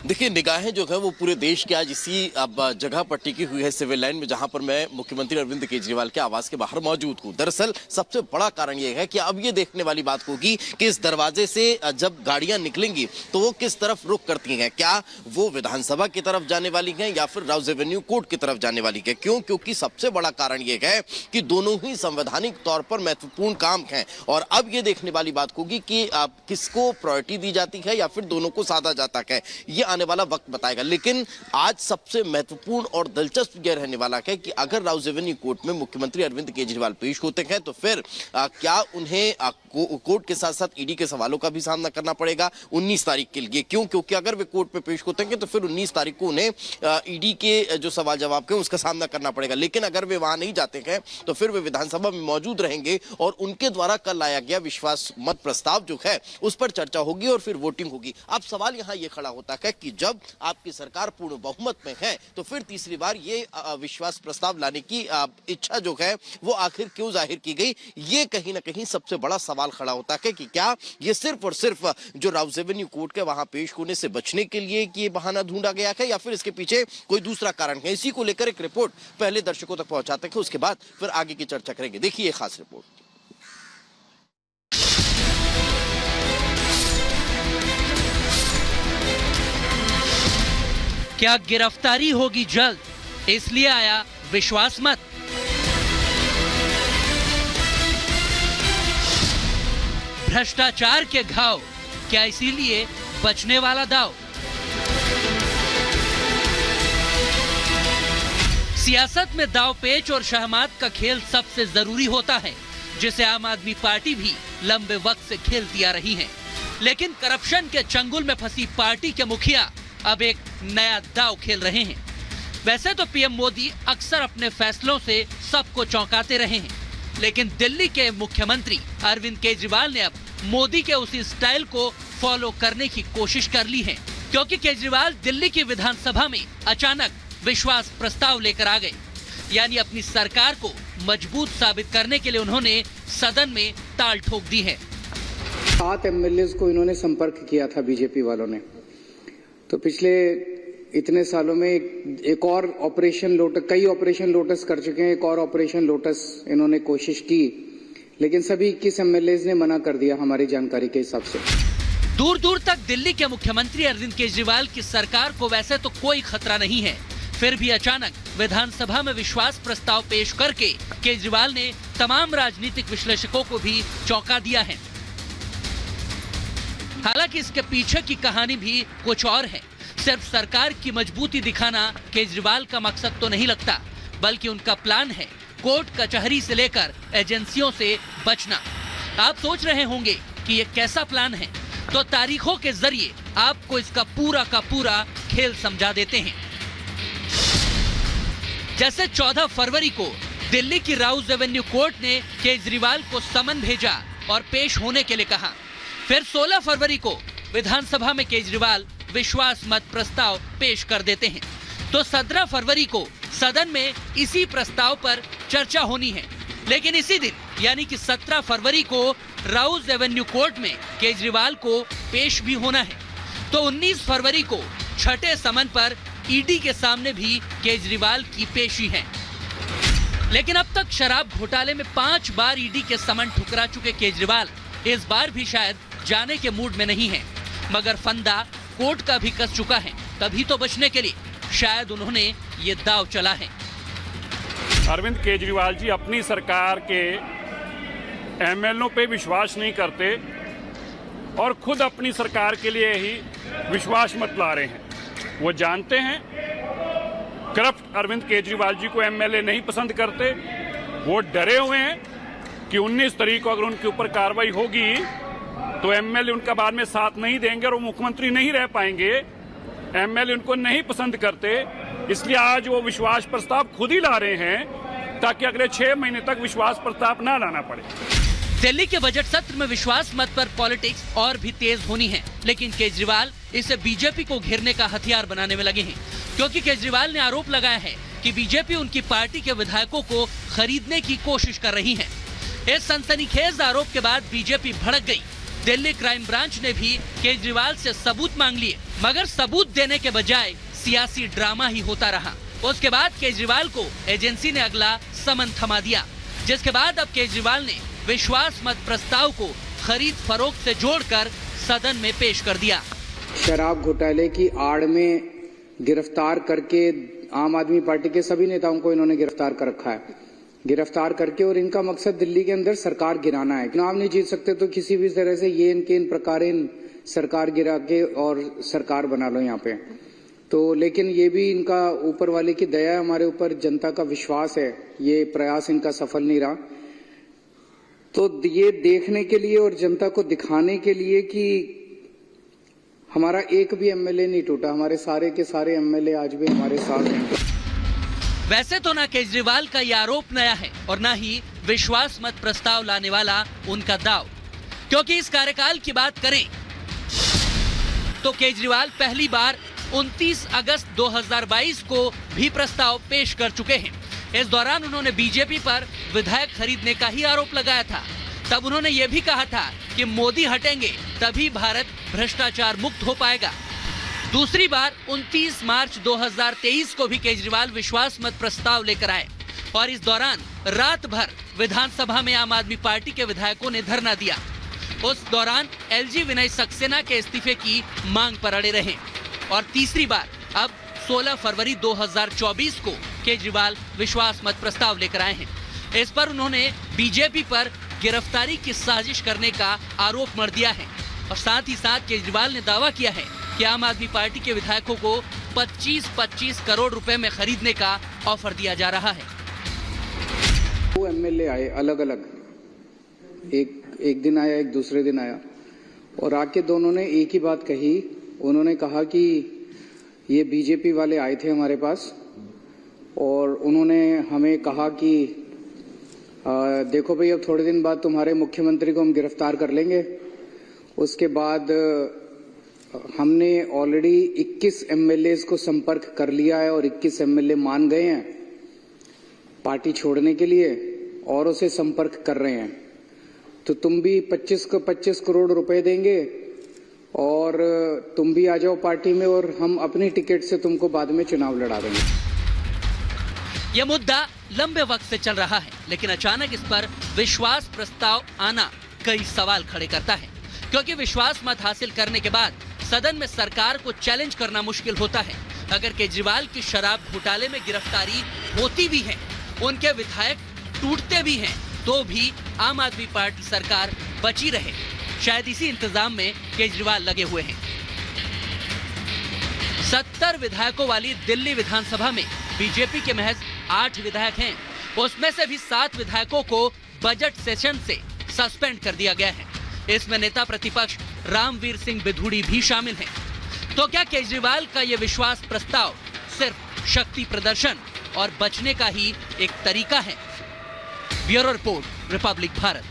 देखिए, निगाहें जो है वो पूरे देश के आज इसी अब जगह पर टिकी हुई है, सिविल लाइन में, जहां पर मैं मुख्यमंत्री अरविंद केजरीवाल के आवास के बाहर मौजूद हूं। दरअसल सबसे बड़ा कारण ये है कि अब ये देखने वाली बात होगी कि इस दरवाजे से जब गाड़ियां निकलेंगी तो वो किस तरफ रुख करती हैं। क्या वो विधानसभा की तरफ जाने वाली हैं या फिर राउज एवेन्यू कोर्ट की तरफ जाने वाली है। क्यों? क्योंकि सबसे बड़ा कारण ये है कि दोनों ही संवैधानिक तौर पर महत्वपूर्ण काम हैं और अब ये देखने वाली बात होगी कि किसको प्रायोरिटी दी जाती है या फिर दोनों को साधा जाता है। ये आने वाला वक्त बताएगा। लेकिन आज सबसे महत्वपूर्ण और दिलचस्प यह रहने वाला है कि अगर राउज एवेन्यू कोर्ट में मुख्यमंत्री अरविंद केजरीवाल पेश होते हैं तो फिर क्या उन्हें कोर्ट के साथ साथ ईडी के सवालों का भी सामना करना पड़ेगा 19 तारीख के लिए। क्यों? क्योंकि अगर वे कोर्ट में पेश होते हैं तो फिर 19 तारीख को उन्हें ईडी के जो सवाल जवाब के उसका सामना करना पड़ेगा। लेकिन अगर वे वहां नहीं जाते हैं तो फिर वे विधानसभा में मौजूद रहेंगे और उनके द्वारा कल लाया गया विश्वास मत प्रस्ताव जो है उस पर चर्चा होगी और फिर वोटिंग होगी। अब सवाल यहां यह खड़ा होता है कि जब आपकी सरकार पूर्ण बहुमत में है तो फिर तीसरी बार ये विश्वास प्रस्ताव लाने की इच्छा जो है वो आखिर क्यों जाहिर की गई। ये कहीं ना कहीं सबसे बड़ा सवाल खड़ा होता है कि क्या ये सिर्फ और सिर्फ जो राउज एवेन्यू कोर्ट के वहां पेश होने से बचने के लिए कि ये बहाना ढूंढा गया है या फिर इसके पीछे कोई दूसरा कारण है। इसी को लेकर एक रिपोर्ट पहले दर्शकों तक पहुंचाते हैं, उसके बाद फिर आगे की चर्चा करेंगे। देखिए खास रिपोर्ट। क्या गिरफ्तारी होगी जल्द, इसलिए आया विश्वास मत। भ्रष्टाचार के घाव, क्या इसीलिए बचने वाला दाव। सियासत में दाव पेच और शहमात का खेल सबसे जरूरी होता है, जिसे आम आदमी पार्टी भी लंबे वक्त से खेलती आ रही है। लेकिन करप्शन के चंगुल में फंसी पार्टी के मुखिया अब एक नया दाव खेल रहे हैं। वैसे तो पीएम मोदी अक्सर अपने फैसलों से सबको चौंकाते रहे हैं, लेकिन दिल्ली के मुख्यमंत्री अरविंद केजरीवाल ने अब मोदी के उसी स्टाइल को फॉलो करने की कोशिश कर ली है। क्योंकि केजरीवाल दिल्ली की विधानसभा में अचानक विश्वास प्रस्ताव लेकर आ गए। यानी अपनी सरकार को मजबूत साबित करने के लिए उन्होंने सदन में ताल ठोक दी है। 7 एमएलए को इन्होंने संपर्क किया था बीजेपी वालों ने। तो पिछले इतने सालों में एक और ऑपरेशन लोटस, कई ऑपरेशन लोटस कर चुके हैं, एक और ऑपरेशन लोटस इन्होंने कोशिश की, लेकिन सभी 21 एमएलए ने मना कर दिया हमारी जानकारी के हिसाब से। दूर दूर तक दिल्ली के मुख्यमंत्री अरविंद केजरीवाल की सरकार को वैसे तो कोई खतरा नहीं है, फिर भी अचानक विधानसभा में विश्वास प्रस्ताव पेश करके केजरीवाल ने तमाम राजनीतिक विश्लेषकों को भी चौंका दिया है। हालांकि इसके पीछे की कहानी भी कुछ और है। सिर्फ सरकार की मजबूती दिखाना केजरीवाल का मकसद तो नहीं लगता, बल्कि उनका प्लान है कोर्ट कचहरी से लेकर एजेंसियों से बचना। आप सोच रहे होंगे कि ये कैसा प्लान है, तो तारीखों के जरिए आपको इसका पूरा का पूरा खेल समझा देते हैं। जैसे 14 फरवरी को दिल्ली की राउज एवेन्यू कोर्ट ने केजरीवाल को समन भेजा और पेश होने के लिए कहा। फिर 16 फरवरी को विधानसभा में केजरीवाल विश्वास मत प्रस्ताव पेश कर देते हैं। तो 17 फरवरी को सदन में इसी प्रस्ताव पर चर्चा होनी है। लेकिन इसी दिन यानी कि 17 फरवरी को राउज एवेन्यू कोर्ट में केजरीवाल को पेश भी होना है। तो 19 फरवरी को छठे समन पर ईडी के सामने भी केजरीवाल की पेशी है। लेकिन अब तक शराब घोटाले में 5 बार ईडी के समन ठुकरा चुके केजरीवाल इस बार भी शायद जाने के मूड में नहीं है, मगर फंदा कोर्ट का भी कस चुका है। तभी तो बचने के लिए शायद उन्होंने ये दाव चला है। अरविंद केजरीवाल जी अपनी सरकार के एमएलओ पे विश्वास नहीं करते और खुद अपनी सरकार के लिए ही विश्वास मत ला रहे हैं। वो जानते हैं करप्ट अरविंद केजरीवाल जी को एमएलए नहीं पसंद करते। वो डरे हुए हैं कि 19 तारीख को अगर उनके ऊपर कार्रवाई होगी तो एमएलए उनका बाद में साथ नहीं देंगे और वो मुख्यमंत्री नहीं रह पाएंगे। एमएलए उनको नहीं पसंद करते, इसलिए आज वो विश्वास प्रस्ताव खुद ही ला रहे हैं ताकि अगले 6 महीने तक विश्वास प्रस्ताव ना लाना पड़े। दिल्ली के बजट सत्र में विश्वास मत पर पॉलिटिक्स और भी तेज होनी है, लेकिन केजरीवाल इसे बीजेपी को घेरने का हथियार बनाने में लगे हैं। क्योंकि केजरीवाल ने आरोप लगाया है कि बीजेपी उनकी पार्टी के विधायकों को खरीदने की कोशिश कर रही है। इस सनसनीखेज आरोप के बाद बीजेपी भड़क गई दिल्ली क्राइम ब्रांच ने भी केजरीवाल से सबूत मांग लिए, मगर सबूत देने के बजाय सियासी ड्रामा ही होता रहा। उसके बाद केजरीवाल को एजेंसी ने अगला समन थमा दिया, जिसके बाद अब केजरीवाल ने विश्वास मत प्रस्ताव को खरीद फरोख्त से जोड़कर सदन में पेश कर दिया। शराब घोटाले की आड़ में गिरफ्तार करके आम आदमी पार्टी के सभी नेताओं को इन्होंने गिरफ्तार कर रखा है, गिरफ्तार करके, और इनका मकसद दिल्ली के अंदर सरकार गिराना है। चुनाव नहीं जीत सकते तो किसी भी तरह से ये इनके इन प्रकार सरकार गिरा के और सरकार बना लो यहाँ पे। तो लेकिन ये भी इनका ऊपर वाले की दया है, हमारे ऊपर जनता का विश्वास है, ये प्रयास इनका सफल नहीं रहा। तो ये देखने के लिए और जनता को दिखाने के लिए कि हमारा एक भी एमएलए नहीं टूटा, हमारे सारे के सारे एमएलए आज भी हमारे साथ हैं। वैसे तो ना केजरीवाल का यह आरोप नया है और ना ही विश्वास मत प्रस्ताव लाने वाला उनका दाव, क्योंकि इस कार्यकाल की बात करें तो केजरीवाल पहली बार 29 अगस्त 2022 को भी प्रस्ताव पेश कर चुके हैं। इस दौरान उन्होंने बीजेपी पर विधायक खरीदने का ही आरोप लगाया था। तब उन्होंने ये भी कहा था कि मोदी हटेंगे तभी भारत भ्रष्टाचार मुक्त हो पाएगा। दूसरी बार 29 मार्च 2023 को भी केजरीवाल विश्वास मत प्रस्ताव लेकर आए और इस दौरान रात भर विधानसभा में आम आदमी पार्टी के विधायकों ने धरना दिया। उस दौरान एलजी विनय सक्सेना के इस्तीफे की मांग पर अड़े रहे। और तीसरी बार अब 16 फरवरी 2024 को केजरीवाल विश्वास मत प्रस्ताव लेकर आए हैं। इस पर उन्होंने बीजेपी पर गिरफ्तारी की साजिश करने का आरोप मढ़ दिया है और साथ ही साथ केजरीवाल ने दावा किया है कि आम आदमी पार्टी के विधायकों को 25-25 करोड़ रुपए में खरीदने का ऑफर दिया जा रहा है। वो एमएलए आए अलग अलग, एक दिन आया, एक दूसरे दिन आया, और आके दोनों ने एक ही बात कही। उन्होंने कहा कि ये बीजेपी वाले आए थे हमारे पास और उन्होंने हमें कहा कि देखो भाई, अब थोड़े दिन बाद तुम्हारे मुख्यमंत्री को हम गिरफ्तार कर लेंगे। उसके बाद हमने ऑलरेडी 21 एमएलए को संपर्क कर लिया है और 21 एमएलए मान गए हैं पार्टी छोड़ने के लिए और उसे संपर्क कर रहे हैं। तो तुम भी 25 करोड़ रुपए देंगे और तुम भी आ जाओ पार्टी में और हम अपनी टिकट से तुमको बाद में चुनाव लड़ा देंगे। यह मुद्दा लंबे वक्त से चल रहा है, लेकिन अचानक इस पर विश्वास प्रस्ताव आना कई सवाल खड़े करता है, क्योंकि विश्वास मत हासिल करने के बाद सदन में सरकार को चैलेंज करना मुश्किल होता है। अगर केजरीवाल की शराब घोटाले में गिरफ्तारी होती भी है, उनके विधायक टूटते भी हैं, तो भी आम आदमी पार्टी सरकार बची रहे। शायद इसी इंतजाम में केजरीवाल लगे हुए हैं। 70 विधायकों वाली दिल्ली विधानसभा में बीजेपी के महज 8 विधायक हैं। उसमें से भी 7 विधायकों को बजट सेशन से सस्पेंड कर दिया गया है। इसमें नेता प्रतिपक्ष रामवीर सिंह बिधूड़ी भी शामिल हैं। तो क्या केजरीवाल का यह विश्वास प्रस्ताव सिर्फ शक्ति प्रदर्शन और बचने का ही एक तरीका है? Bureau report, Republic Bharat.